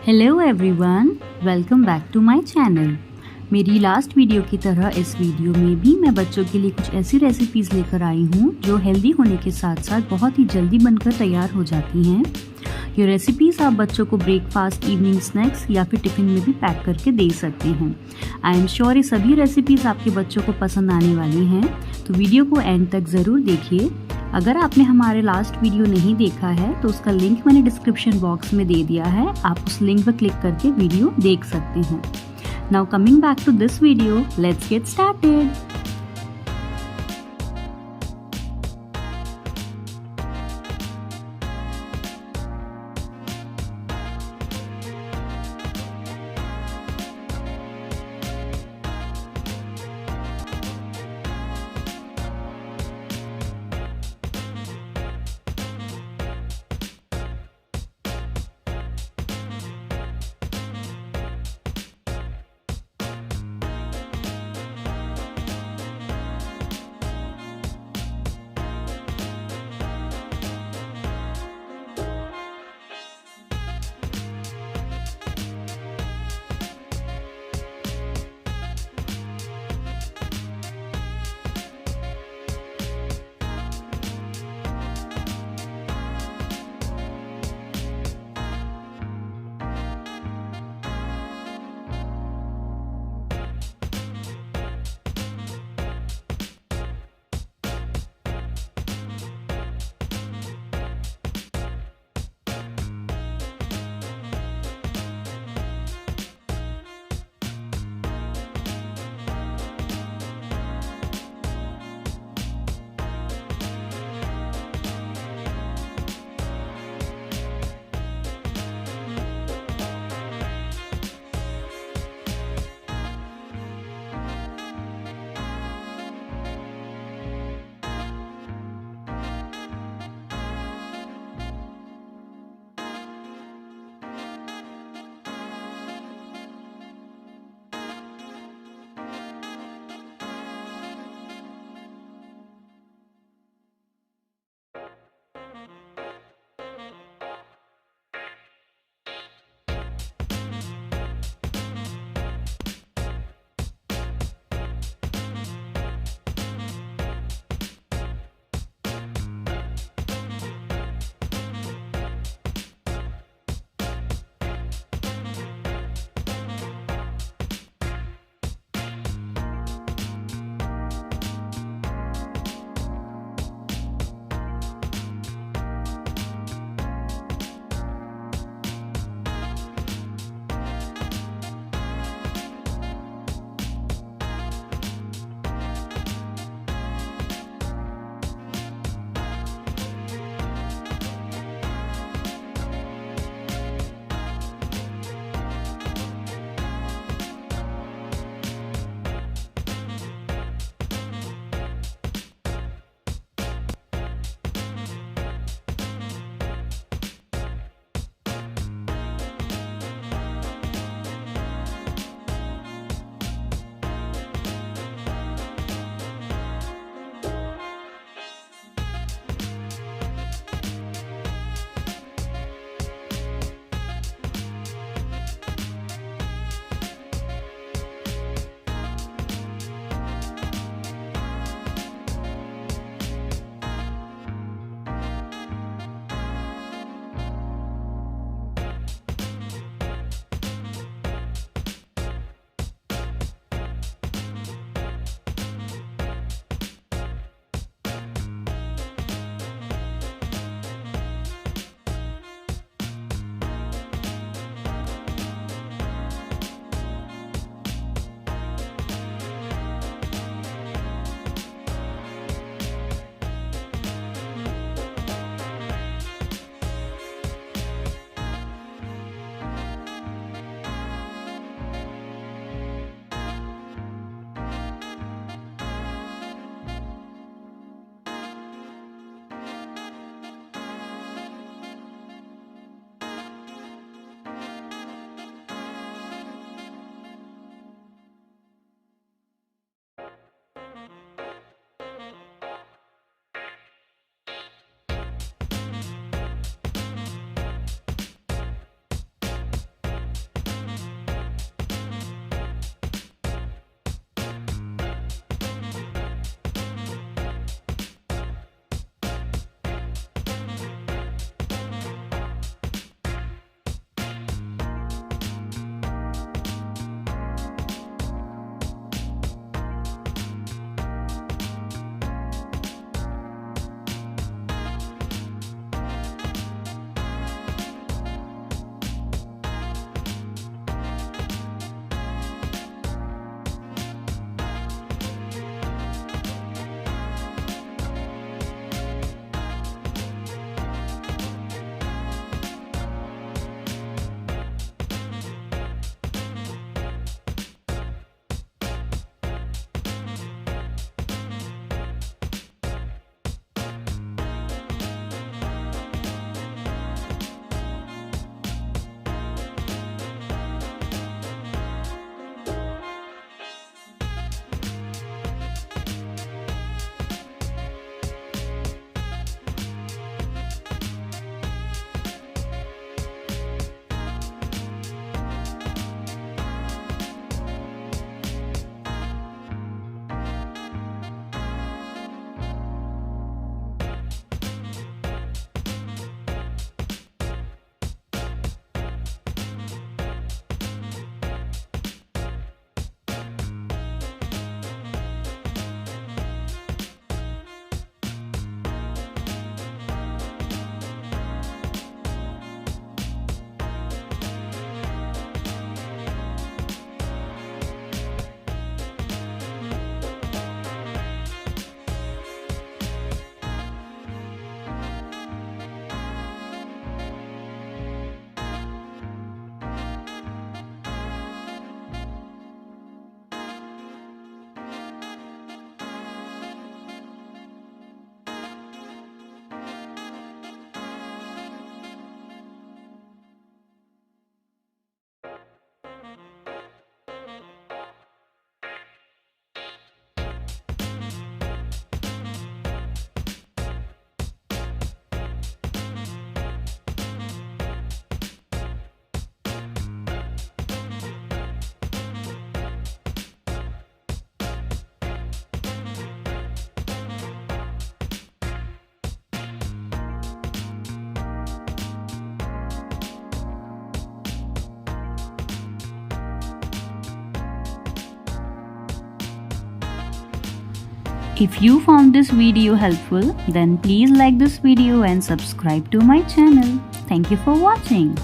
Hello everyone, welcome back to my channel. मेरी last video की तरह इस वीडियो में भी मैं बच्चों के लिए कुछ ऐसी रेसिपीज़ लेकर आई हूँ जो हेल्दी होने के साथ साथ बहुत ही जल्दी बनकर तैयार हो जाती हैं। ये रेसिपीज़ आप बच्चों को ब्रेकफास्ट, इवनिंग स्नैक्स या फिर टिफ़िन में भी पैक करके दे सकते हैं। आई एम श्योर ये सभी रेसिपीज़ आपके बच्चों को पसंद आने वाली हैं, तो वीडियो को एंड तक ज़रूर देखिए। अगर आपने हमारे लास्ट वीडियो नहीं देखा है तो उसका लिंक मैंने डिस्क्रिप्शन बॉक्स में दे दिया है, आप उस लिंक पर क्लिक करके वीडियो देख सकते हैं। Now coming back to this video, let's get started. If you found this video helpful, then please like this video and subscribe to my channel. Thank you for watching.